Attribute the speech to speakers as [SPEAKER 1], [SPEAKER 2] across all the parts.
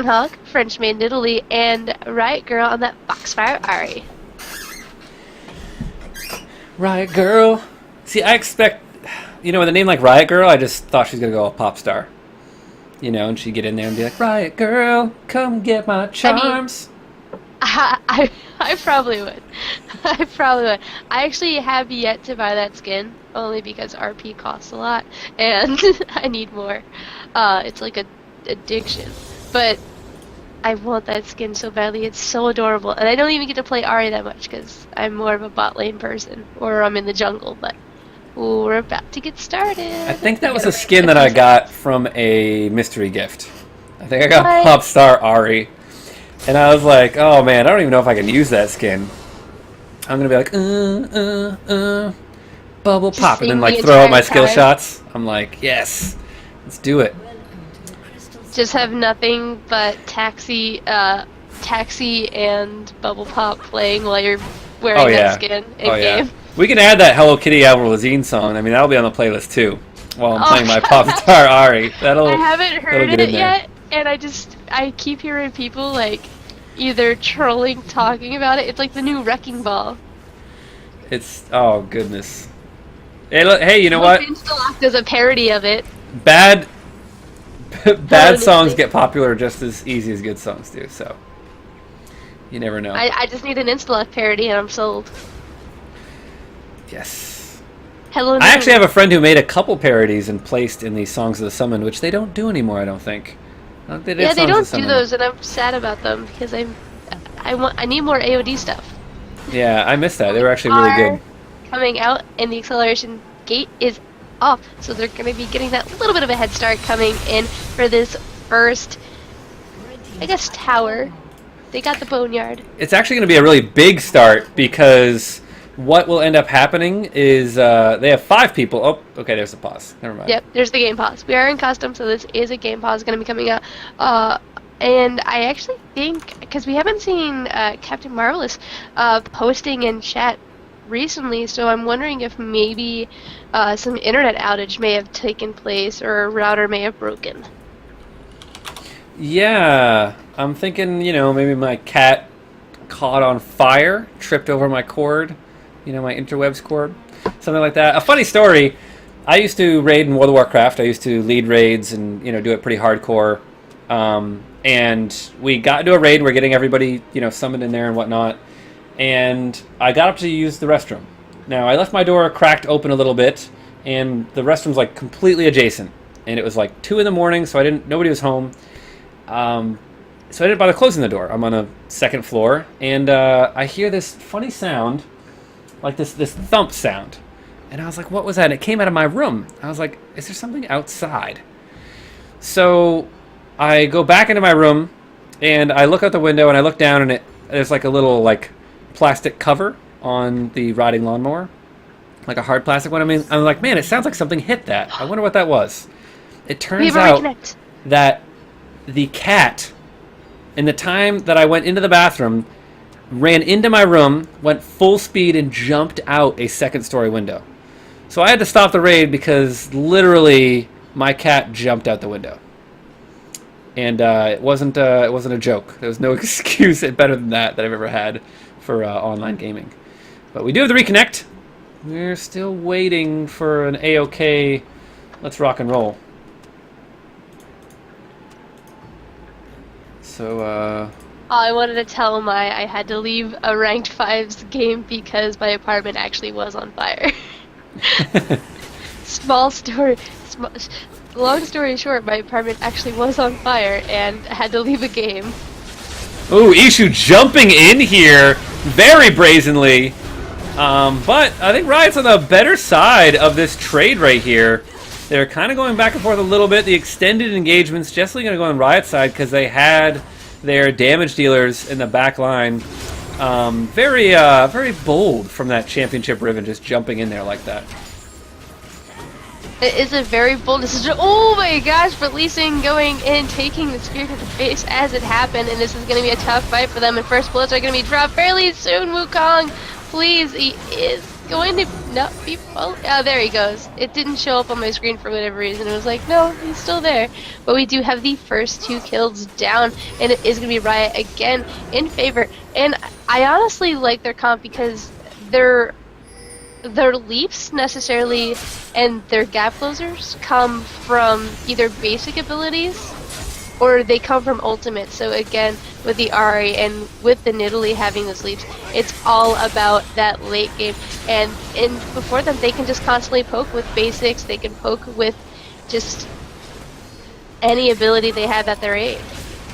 [SPEAKER 1] Hawk, French made in Italy, and Riot Girl on that Foxfire Ari.
[SPEAKER 2] Riot Girl. See, I expect, with a name like Riot Girl, I just thought she was going to go all pop star. And she'd get in there and be like, Riot Girl, come get my charms.
[SPEAKER 1] I probably would. I probably would. I actually have yet to buy that skin, only because RP costs a lot, and I need more. It's like a addiction. But I want that skin so badly. It's so adorable. And I don't even get to play Ari that much, because I'm more of a bot lane person, or I'm in the jungle, but we're about to get started.
[SPEAKER 2] I think that was a skin that I got from a mystery gift. I think I got Pop Star Ari. And I was like, oh man, I don't even know if I can use that skin. I'm gonna be like, bubble
[SPEAKER 1] Just
[SPEAKER 2] pop, and then
[SPEAKER 1] sing the
[SPEAKER 2] throw out my
[SPEAKER 1] entire
[SPEAKER 2] skill
[SPEAKER 1] time.
[SPEAKER 2] shots. I'm like, yes, let's do it.
[SPEAKER 1] Just have nothing but taxi and bubble pop playing while you're wearing that skin in game.
[SPEAKER 2] We can add that Hello Kitty Avril Lavigne song. I mean, that'll be on the playlist too, while I'm playing my Pop Star Ari.
[SPEAKER 1] I haven't heard it yet, and I keep hearing people like either trolling, talking about it. It's like the new Wrecking Ball.
[SPEAKER 2] It's, oh goodness. Hey, look, hey, you know what?
[SPEAKER 1] There's a parody of it.
[SPEAKER 2] Bad songs get popular just as easy as good songs do, so you never know.
[SPEAKER 1] I just need an Instalock parody and I'm sold.
[SPEAKER 2] Yes.
[SPEAKER 1] Hello.
[SPEAKER 2] I actually have a friend who made a couple parodies and placed in the Songs of the Summon, which they don't do anymore, I don't think.
[SPEAKER 1] They don't do those, and I'm sad about them because I need more AOD stuff.
[SPEAKER 2] Yeah, I missed that. They were actually really good.
[SPEAKER 1] Coming out, and the acceleration gate is off, so they're going to be getting that little bit of a head start coming in for this first, I guess, tower. They got the Boneyard.
[SPEAKER 2] It's actually going to be a really big start because what will end up happening is they have 5 people. Oh, okay, there's a pause. Never mind.
[SPEAKER 1] Yep, there's the game pause. We are in custom, so this is a game pause going to be coming out. And I actually think, because we haven't seen Captain Marvelous posting in chat recently, so I'm wondering if maybe some internet outage may have taken place or a router may have broken.
[SPEAKER 2] Yeah, I'm thinking, maybe my cat caught on fire, tripped over my cord. My interwebs cord, something like that. A funny story, I used to raid in World of Warcraft. I used to lead raids and, do it pretty hardcore. And we got into a raid, we're getting everybody, summoned in there and whatnot. And I got up to use the restroom. Now, I left my door cracked open a little bit, and the restroom's like completely adjacent. And it was like 2 in the morning, so nobody was home. So I didn't bother closing the door. I'm on a 2nd floor, and I hear this funny sound, like this thump sound. And I was like, what was that? And it came out of my room. I was like, is there something outside? So I go back into my room, and I look out the window, and I look down, and there's like a little plastic cover on the riding lawnmower, like a hard plastic one. I'm like, man, it sounds like something hit that. I wonder what that was. It turns out that the cat, in the time that I went into the bathroom, ran into my room, went full speed, and jumped out a 2nd-story window. So I had to stop the raid because literally my cat jumped out the window. And it wasn't a joke. There was no excuse better than that I've ever had for online gaming. But we do have the reconnect. We're still waiting for an A-OK. Let's rock and roll. So,
[SPEAKER 1] I wanted to tell I had to leave a ranked 5's game because my apartment actually was on fire. Long story short, my apartment actually was on fire and I had to leave a game.
[SPEAKER 2] Ooh, Ishu jumping in here very brazenly. But I think Riot's on the better side of this trade right here. They're kind of going back and forth a little bit. The extended engagement's just going to go on Riot's side because they had their damage dealers in the back line. Very bold from that championship Riven, just jumping in there like that.
[SPEAKER 1] It is a very bold decision. Oh my gosh, but Lee Sin going in, taking the spear to the face as it happened, and this is going to be a tough fight for them, and first bullets are going to be dropped fairly soon. Wukong, please, he is going to no, oh, there he goes. It didn't show up on my screen for whatever reason. It was like, no, he's still there. But we do have the first 2 kills down, and it is going to be Riot again in favor. And I honestly like their comp because their leaps necessarily and their gap closers come from either basic abilities or they come from ultimate. So again, with the Ari and with the Nidalee having those leaps, it's all about that late game. And before them, they can just constantly poke with basics. They can poke with just any ability they have at their aid.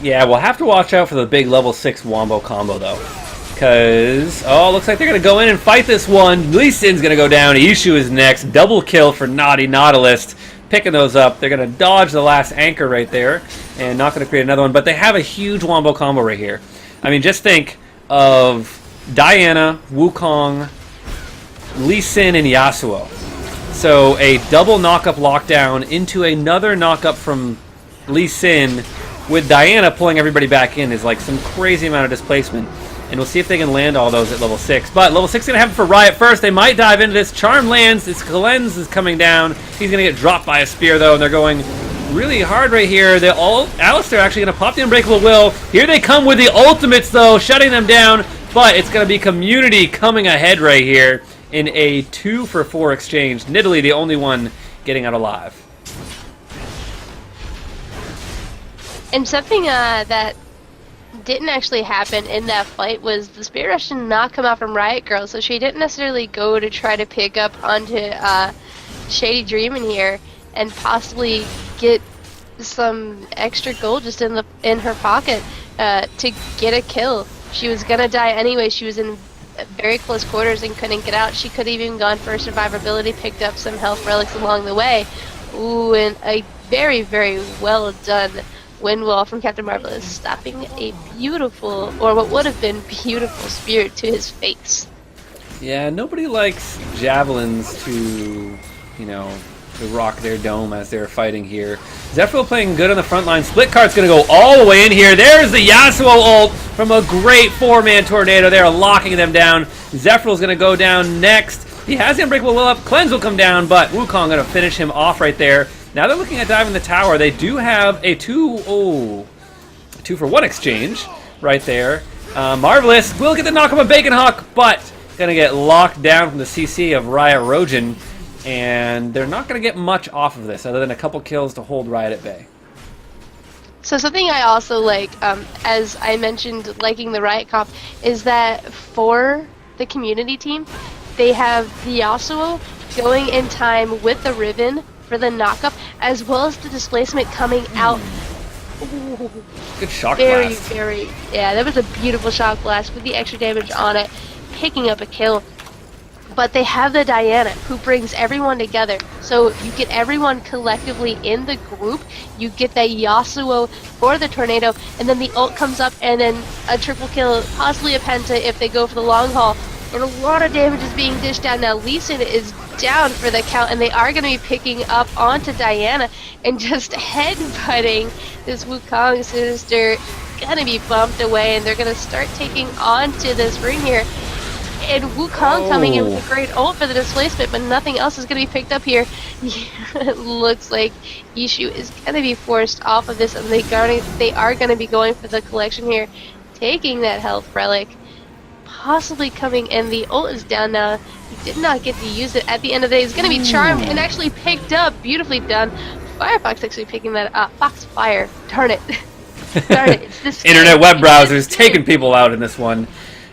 [SPEAKER 2] Yeah, we'll have to watch out for the big level 6 Wombo combo, though. Because, oh, looks like they're going to go in and fight this one. Lee Sin's going to go down. Ishu is next. Double kill for Naughty Nautilus. Picking those up. They're going to dodge the last anchor right there. And not going to create another one. But they have a huge Wombo combo right here. I mean, just think of Diana, Wukong, Lee Sin, and Yasuo. So a double knock-up lockdown into another knock-up from Lee Sin with Diana pulling everybody back in is like some crazy amount of displacement. And we'll see if they can land all those at level 6. But level 6 is going to happen for Riot first. They might dive into this. Charm lands. This Cleanse is coming down. He's going to get dropped by a spear, though. And they're going really hard right here. Alistair actually going to pop the Unbreakable Will. Here they come with the ultimates, though, shutting them down. But it's going to be Community coming ahead right here in a 2-for-4 exchange. Nidalee, the only one getting out alive.
[SPEAKER 1] And something that didn't actually happen in that fight was the Spirit Rush did not come out from Riot Girl, so she didn't necessarily go to try to pick up onto Shady Dream in here and possibly get some extra gold just in her pocket to get a kill. She was gonna die anyway. She was in very close quarters and couldn't get out. She could have even gone for survivability, picked up some health relics along the way. Ooh, and a very, very well done Windwall from Captain Marvelous, stopping a beautiful, or what would have been beautiful, spear to his face.
[SPEAKER 2] Yeah, nobody likes javelins to, you know, to rock their dome as they're fighting here. Zephyr playing good on the front line. Split Cart's going to go all the way in here. There's the Yasuo ult from a great 4-man tornado there, locking them down. Zephyr's going to go down next. He has the Unbreakable Will up. Cleanse will come down, but Wukong going to finish him off right there. Now they're looking at diving the tower. They do have a 2-for-1 exchange right there. Marvelous will get the knock of a Bacon Hawk, but going to get locked down from the CC of Riot Rojan. And they're not going to get much off of this other than a couple kills to hold Riot at bay.
[SPEAKER 1] So something I also like, as I mentioned liking the Riot comp, is that for the community team, they have the Yasuo going in time with the Riven for the knockup, as well as the displacement coming out. Ooh,
[SPEAKER 2] good shock blast.
[SPEAKER 1] Yeah, that was a beautiful shock blast with the extra damage on it, picking up a kill. But they have the Diana, who brings everyone together. So you get everyone collectively in the group. You get that Yasuo for the tornado, and then the ult comes up, and then a triple kill, possibly a penta if they go for the long haul. And a lot of damage is being dished down. Now Lee Sin is down for the count, and they are going to be picking up onto Diana and just headbutting this Wukong sister. Gonna be bumped away, and they're going to start taking onto this ring here. And Wukong coming in with a great ult for the displacement, but nothing else is going to be picked up here. It looks like Ishu is going to be forced off of this, and they are going to be going for the collection here, taking that health relic, possibly coming in. The ult is down now. He did not get to use it at the end of the day. He's going to be charmed and actually picked up. Beautifully done. Firefox actually picking that up. Foxfire. Darn it. Darn it. It's this
[SPEAKER 2] Internet web browsers taking people out in this one.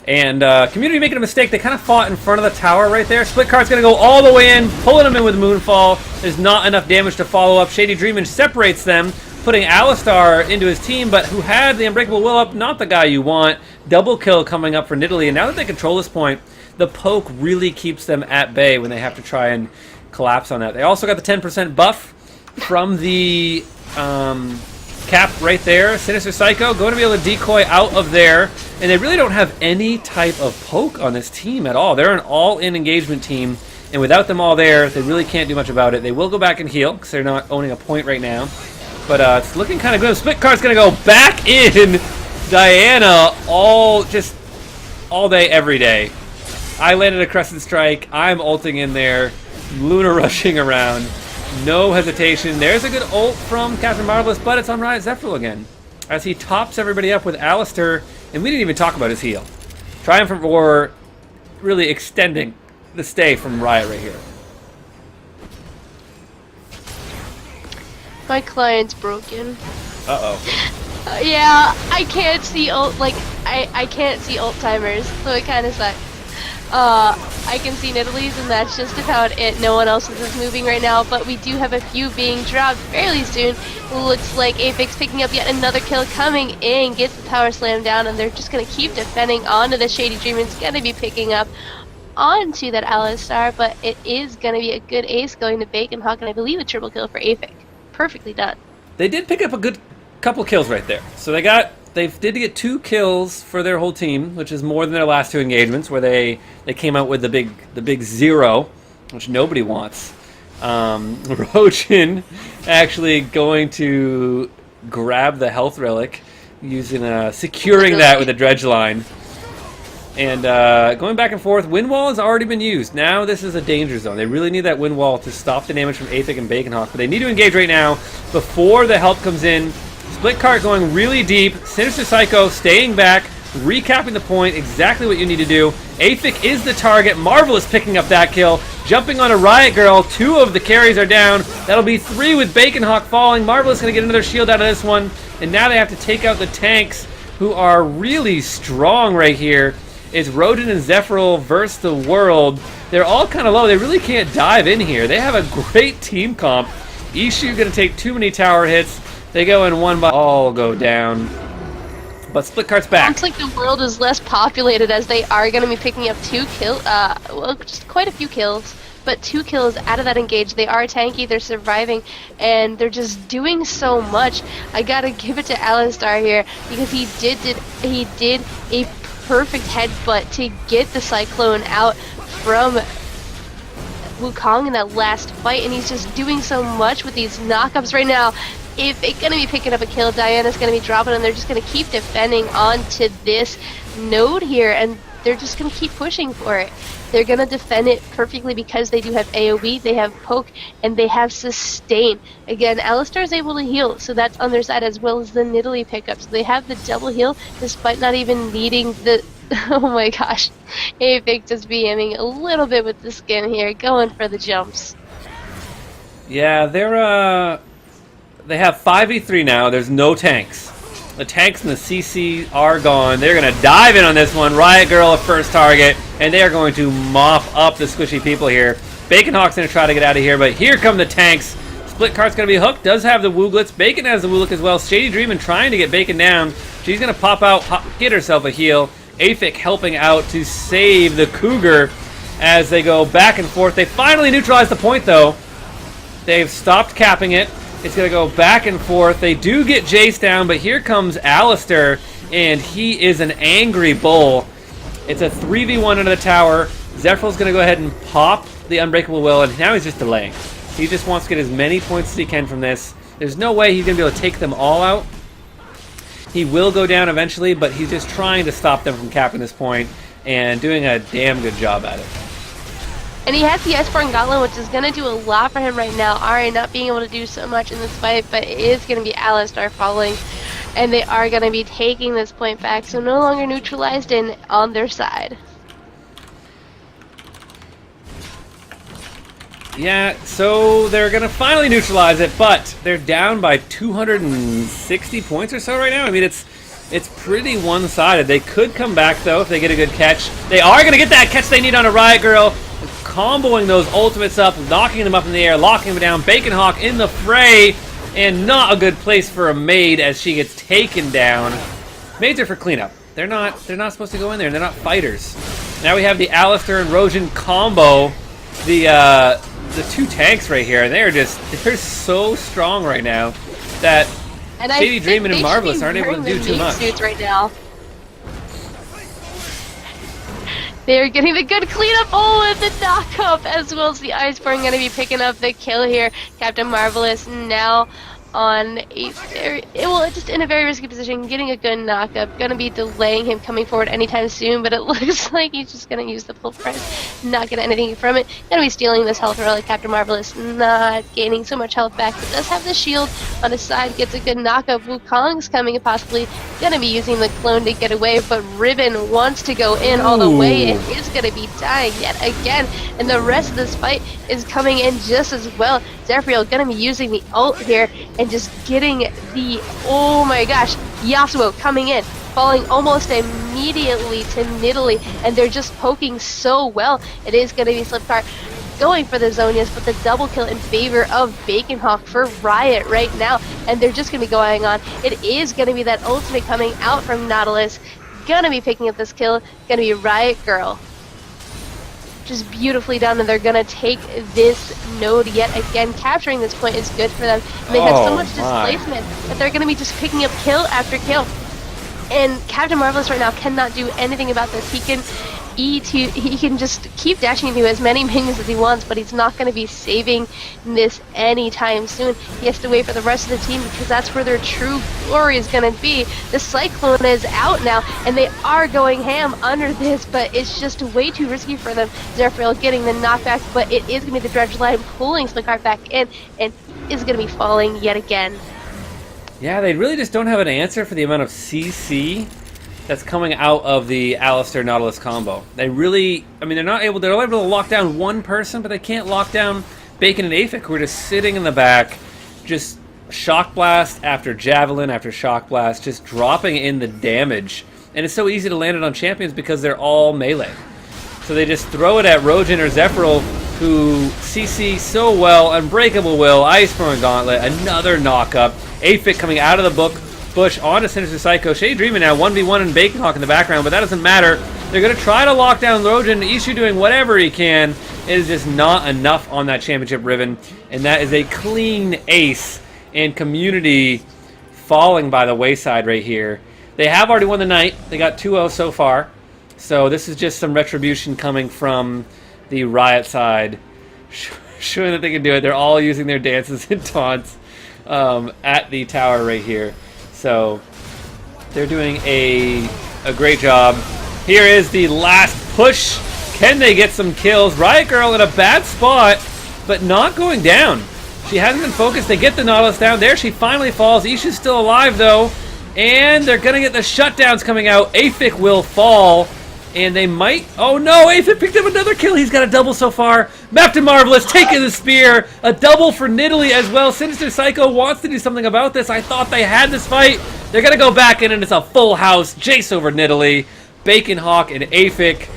[SPEAKER 2] And Community making a mistake. They kind of fought in front of the tower right there. Split Cart's going to go all the way in, pulling them in with Moonfall. There's not enough damage to follow up. Shady Dream separates them, putting Alistar into his team, but who had the Unbreakable Will up, not the guy you want. Double kill coming up for Nidalee. And now that they control this point, the poke really keeps them at bay when they have to try and collapse on that. They also got the 10% buff from the cap right there. Sinister Psycho going to be able to decoy out of there. And they really don't have any type of poke on this team at all. They're an all-in engagement team. And without them all there, they really can't do much about it. They will go back and heal because they're not owning a point right now. But it's looking kind of good. Split Card's going to go back in Diana all day, every day. I landed a Crescent Strike. I'm ulting in there. Luna rushing around. No hesitation. There's a good ult from Captain Marvelous, but it's on Riot Zephyr again. As he tops everybody up with Alistair, and we didn't even talk about his heal. Triumphant Roar really extending the stay from Riot right here.
[SPEAKER 1] My client's broken.
[SPEAKER 2] Uh-oh.
[SPEAKER 1] Yeah, I can't see ult, like, I can't see ult timers, so it kind of sucks. I can see Nidalee, and that's just about it. No one else is moving right now, but we do have a few being dropped fairly soon. Looks like Aphex picking up yet another kill, coming in, gets the power slam down, and they're just going to keep defending onto the Shady Dream. It's going to be picking up onto that Alistar, but it is going to be a good ace going to Bacon Hawk, and I believe a triple kill for Aphex. Perfectly done.
[SPEAKER 2] They did pick up a good couple kills right there. So they did get 2 kills for their whole team, which is more than their last 2 engagements, where they came out with the big 0, which nobody wants. Rojin actually going to grab the health relic, using securing that with a dredge line. And going back and forth, wind wall has already been used. Now this is a danger zone. They really need that wind wall to stop the damage from Aphic and Bacon Hawk, but they need to engage right now before the help comes in. Split cart going really deep. Sinister Psycho staying back, recapping the point. Exactly what you need to do. Aphic is the target. Marvelous picking up that kill. Jumping on a Riot Girl. 2 of the carries are down. That'll be 3 with Bacon Hawk falling. Marvelous going to get another shield out of this one. And now they have to take out the tanks, who are really strong right here. It's Rodin and Zephyral versus the world. They're all kind of low. They really can't dive in here. They have a great team comp. Ishu going to take too many tower hits. They go in one by all go down. But Split Cart's back.
[SPEAKER 1] Looks like the world is less populated, as they are going to be picking up 2 kills. Well, just quite a few kills. But 2 kills out of that engage. They are tanky, they're surviving, and they're just doing so much. I gotta give it to Alistar here, because he did a perfect headbutt to get the Cyclone out from Wukong in that last fight, and he's just doing so much with these knockups right now. If it's going to be picking up a kill, Diana's going to be dropping, and they're just going to keep defending onto this node here, and they're just going to keep pushing for it. They're going to defend it perfectly because they do have AoE, they have poke, and they have sustain. Again, Alistar is able to heal, so that's on their side, as well as the Nidalee pickup. So they have the double heal despite not even needing the... Oh my gosh. Aphic just BMing a little bit with the skin here, going for the jumps.
[SPEAKER 2] Yeah, they have 5v3 now. There's no tanks. The tanks and the CC are gone. They're going to dive in on this one. Riot Girl, a first target, and they are going to mop up the squishy people here. Bacon Hawk's going to try to get out of here, but here come the tanks. Split Cart's going to be hooked. Does have the Wooglets. Bacon has the Wooglet as well. Shady Dreamin' trying to get Bacon down. She's going to pop out, get herself a heal. Aphic helping out to save the Cougar as they go back and forth. They finally neutralize the point, though. They've stopped capping it. It's going to go back and forth. They do get Jace down, but here comes Alistair, and he is an angry bull. It's a 3v1 under the tower. Zephyral's going to go ahead and pop the Unbreakable Will, and now he's just delaying. He just wants to get as many points as he can from this. There's no way he's going to be able to take them all out. He will go down eventually, but he's just trying to stop them from capping this point and doing a damn good job at it.
[SPEAKER 1] And he has the Iceborne Gauntlet, which is going to do a lot for him right now. Ari not being able to do so much in this fight, but it is going to be Alistar falling. And they are going to be taking this point back, so no longer neutralized and on their side.
[SPEAKER 2] Yeah, so they're going to finally neutralize it, but they're down by 260 points or so right now. I mean, it's pretty one-sided. They could come back, though, if they get a good catch. They are going to get that catch they need on a Riot Girl, comboing those ultimates up, knocking them up in the air, locking them down. Bacon Hawk in the fray, and not a good place for a maid as she gets taken down. Maids are for cleanup. They're not supposed to go in there. They're not fighters. Now we have the Alistair and Rojin combo. The 2 tanks right here, they're so strong right now that Shady Dreamin' and Marvelous aren't able to do too much.
[SPEAKER 1] Suits right now. They're getting the good cleanup. Oh, and the knock-up, as well as the Iceborne going to be picking up the kill here. Captain Marvelous now on a very, well, just in a very risky position, getting a good knockup, gonna be delaying him coming forward anytime soon, but it looks like he's just gonna use the full price, not getting anything from it, gonna be stealing this health relic. Captain Marvelous not gaining so much health back, but does have the shield on his side, gets a good knockup. Wukong's coming and possibly gonna be using the clone to get away, but Ribbon wants to go in all the way and is gonna be dying yet again, and the rest of this fight is coming in just as well. Zephyriel gonna be using the ult here and just getting the, oh my gosh, Yasuo coming in, falling almost immediately to Nidalee, and they're just poking so well. It is gonna be Slipcart going for the Zonias, but the double kill in favor of Baconhawk for Riot right now, and they're just gonna be going on. It is gonna be that ultimate coming out from Nautilus, gonna be picking up this kill, gonna be Riot Girl. Just beautifully done, and they're gonna take this node yet again. Capturing this point is good for them, and they have so much displacement that they're gonna be just picking up kill after kill. And Captain Marvelous right now cannot do anything about this. He can just keep dashing into as many minions as he wants, but he's not going to be saving this anytime soon. He has to wait for the rest of the team, because that's where their true glory is going to be. The Cyclone is out now, and they are going ham under this, but it's just way too risky for them. Zephyriel getting the knockback, but it is going to be the Dredge line pulling Slickheart back in, and is going to be falling yet again.
[SPEAKER 2] Yeah, they really just don't have an answer for the amount of CC that's coming out of the Alistair Nautilus combo. They really, I mean, they're able to lock down one person, but they can't lock down Bacon and Aphic, who are just sitting in the back, just shock blast after javelin after shock blast, just dropping in the damage. And it's so easy to land it on champions because they're all melee. So they just throw it at Rogen or Zephyriel, who CC so well. Unbreakable Will, Iceborne Gauntlet, another knockup. Aphic coming out of the bush onto Sinister Psycho. Shady Dreamer now 1v1 and Baconhawk in the background, but that doesn't matter. They're going to try to lock down Rogen. Ishu doing whatever he can. It is just not enough on that championship ribbon, and that is a clean ace, and Community falling by the wayside right here. They have already won the night. They got 2-0 so far. So this is just some retribution coming from the Riot side, showing that they can do it. They're all using their dances and taunts at the tower right here. So they're doing a great job. Here is the last push. Can they get some kills? Riot Girl in a bad spot, but not going down. She hasn't been focused. They get the Nautilus down. There she finally falls. Ishu's still alive though. And they're going to get the shutdowns coming out. Aphic will fall. And they might... Oh no, Aphic picked up another kill. He's got a double so far. Captain Marvelous taking the spear. A double for Nidalee as well. Sinister Psycho wants to do something about this. I thought they had this fight. They're going to go back in, and it's a full house. Jace over Nidalee. Baconhawk and Aphic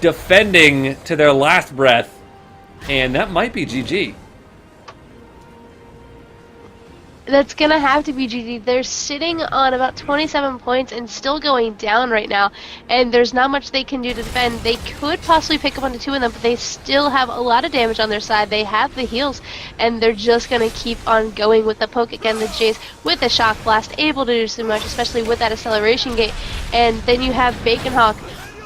[SPEAKER 2] defending to their last breath. And that might be GG.
[SPEAKER 1] That's gonna have to be GG. They're sitting on about 27 points and still going down right now, and there's not much they can do to defend. They could possibly pick up on the two of them, but they still have a lot of damage on their side. They have the heals, and they're just gonna keep on going with the poke again. The Jace with the shock blast, able to do so much, especially with that acceleration gate. And then you have Baconhawk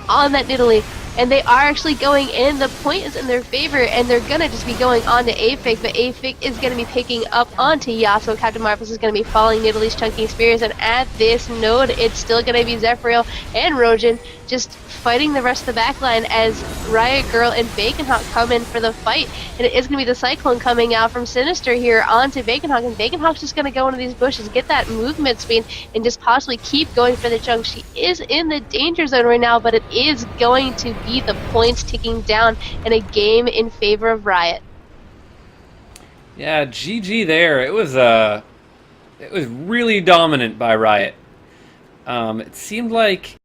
[SPEAKER 1] on that Nidalee, and they are actually going in. The point is in their favor, and they're gonna just be going on to Aphic, but Aphic is gonna be picking up onto Yasuo. Captain Marvelous is gonna be following Nidalee's chunking spears, and at this node, it's still gonna be Zephyriel and Rogen just fighting the rest of the backline as Riot Girl and Baconhawk come in for the fight. And it is gonna be the Cyclone coming out from Sinister here onto Baconhawk, and Baconhawk's just gonna go into these bushes, get that movement speed, and just possibly keep going for the chunk. She is in the danger zone right now, but it is going to be the points ticking down in a game in favor of Riot.
[SPEAKER 2] Yeah, GG there. It was really dominant by Riot. It seemed like